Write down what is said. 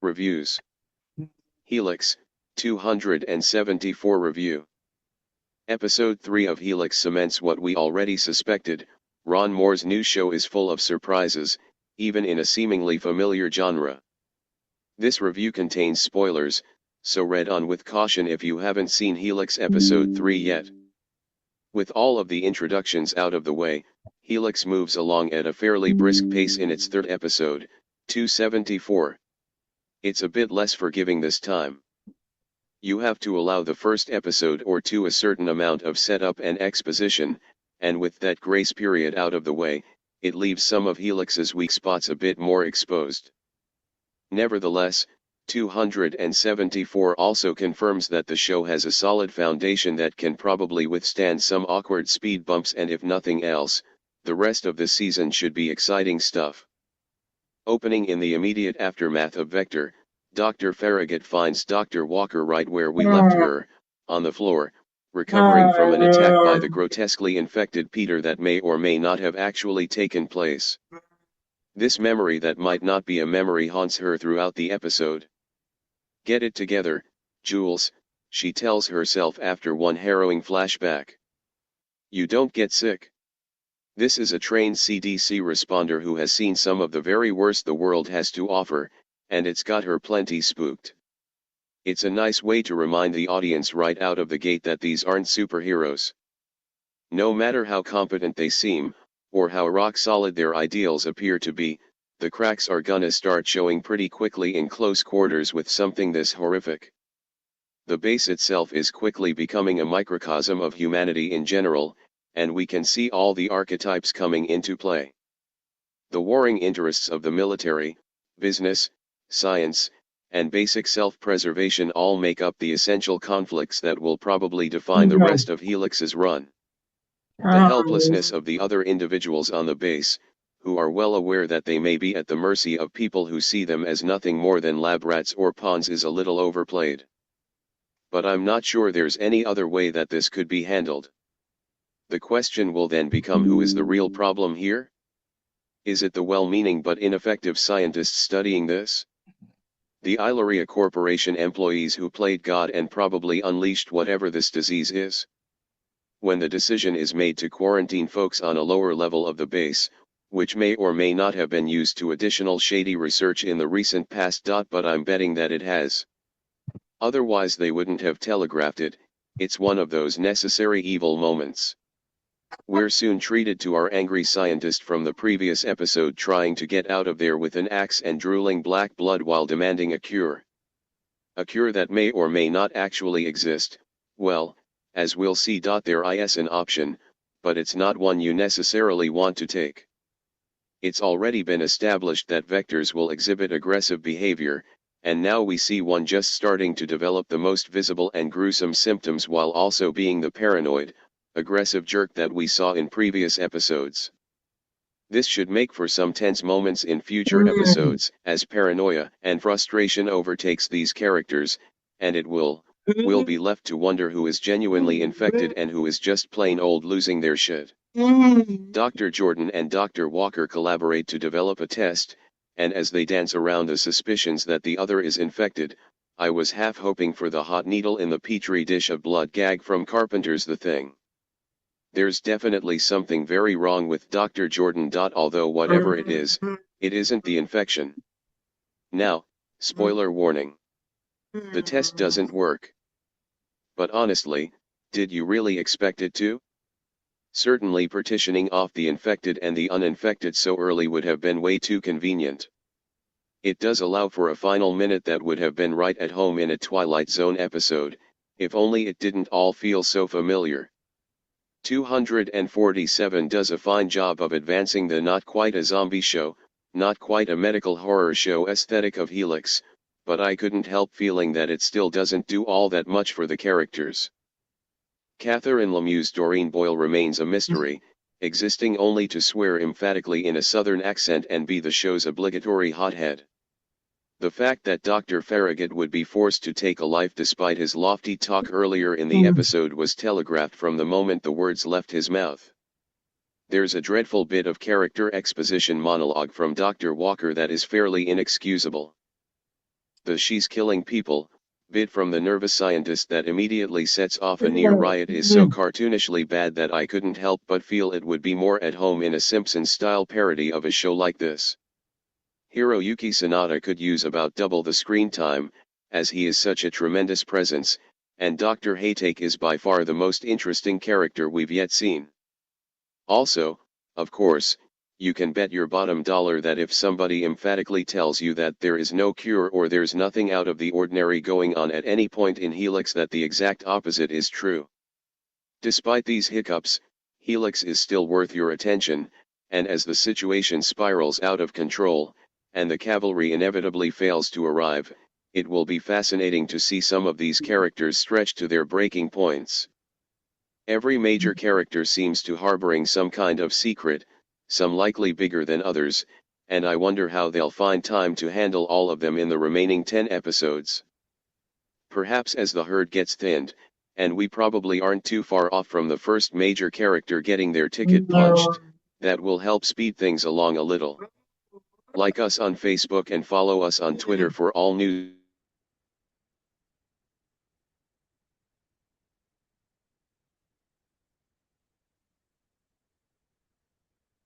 Reviews. Helix, 274 review. Episode 3 of Helix cements what we already suspected. Ron Moore's new show is full of surprises, even in a seemingly familiar genre. This review contains spoilers, so read on with caution if you haven't seen Helix episode 3 yet. With all of the introductions out of the way, Helix moves along at a fairly brisk pace in its third episode, 274. It's a bit less forgiving this time. You have to allow the first episode or two a certain amount of setup and exposition, and with that grace period out of the way, it leaves some of Helix's weak spots a bit more exposed. Nevertheless, 274 also confirms that the show has a solid foundation that can probably withstand some awkward speed bumps, and if nothing else, the rest of the season should be exciting stuff. Opening in the immediate aftermath of Vector, Dr. Farragut finds Dr. Walker right where we left her, on the floor, recovering from an attack by the grotesquely infected Peter that may or may not have actually taken place. This memory that might not be a memory haunts her throughout the episode. "Get it together, Jules," she tells herself after one harrowing flashback. "You don't get sick." This is a trained CDC responder who has seen some of the very worst the world has to offer, and it's got her plenty spooked. It's a nice way to remind the audience right out of the gate that these aren't superheroes. No matter how competent they seem, or how rock solid their ideals appear to be, the cracks are gonna start showing pretty quickly in close quarters with something this horrific. The base itself is quickly becoming a microcosm of humanity in general, and we can see all the archetypes coming into play. The warring interests of the military, business, science, and basic self-preservation all make up the essential conflicts that will probably define the rest of Helix's run. The helplessness of the other individuals on the base, who are well aware that they may be at the mercy of people who see them as nothing more than lab rats or pawns, is a little overplayed. But I'm not sure there's any other way that this could be handled. The question will then become, who is the real problem here? Is it the well-meaning but ineffective scientists studying this? The Ilaria Corporation employees who played God and probably unleashed whatever this disease is? When the decision is made to quarantine folks on a lower level of the base, which may or may not have been used to additional shady research in the recent past. But I'm betting that it has. Otherwise they wouldn't have telegraphed it. It's one of those necessary evil moments. We're soon treated to our angry scientist from the previous episode trying to get out of there with an axe and drooling black blood while demanding a cure. A cure that may or may not actually exist. Well, as we'll see. There is an option, but it's not one you necessarily want to take. It's already been established that vectors will exhibit aggressive behavior, and now we see one just starting to develop the most visible and gruesome symptoms while also being the paranoid, aggressive jerk that we saw in previous episodes. This should make for some tense moments in future episodes, as paranoia and frustration overtakes these characters, and it will be left to wonder who is genuinely infected and who is just plain old losing their shit. Dr. Jordan and Dr. Walker collaborate to develop a test, and as they dance around the suspicions that the other is infected, I was half hoping for the hot needle in the petri dish of blood gag from Carpenter's The Thing. There's definitely something very wrong with Dr. Jordan. Although whatever it isn't the infection. Now, spoiler warning. The test doesn't work. But honestly, did you really expect it to? Certainly partitioning off the infected and the uninfected so early would have been way too convenient. It does allow for a final minute that would have been right at home in a Twilight Zone episode, if only it didn't all feel so familiar. 247 does a fine job of advancing the not quite a zombie show, not quite a medical horror show aesthetic of Helix, but I couldn't help feeling that it still doesn't do all that much for the characters. Catherine Lemieux's Doreen Boyle remains a mystery, existing only to swear emphatically in a southern accent and be the show's obligatory hothead. The fact that Dr. Farragut would be forced to take a life despite his lofty talk earlier in the episode was telegraphed from the moment the words left his mouth. There's a dreadful bit of character exposition monologue from Dr. Walker that is fairly inexcusable. The "she's killing people" bit from the nervous scientist that immediately sets off a near riot is so cartoonishly bad that I couldn't help but feel it would be more at home in a Simpsons-style parody of a show like this. Hiroyuki Sanada could use about double the screen time, as he is such a tremendous presence, and Dr. Hatake is by far the most interesting character we've yet seen. Also, of course, you can bet your bottom dollar that if somebody emphatically tells you that there is no cure or there's nothing out of the ordinary going on at any point in Helix, that the exact opposite is true. Despite these hiccups, Helix is still worth your attention, and as the situation spirals out of control, and the cavalry inevitably fails to arrive, it will be fascinating to see some of these characters stretched to their breaking points. Every major character seems to harboring some kind of secret, some likely bigger than others, and I wonder how they'll find time to handle all of them in the remaining 10 episodes. Perhaps as the herd gets thinned, and we probably aren't too far off from the first major character getting their ticket punched, that will help speed things along a little. Like us on Facebook and follow us on Twitter for all news.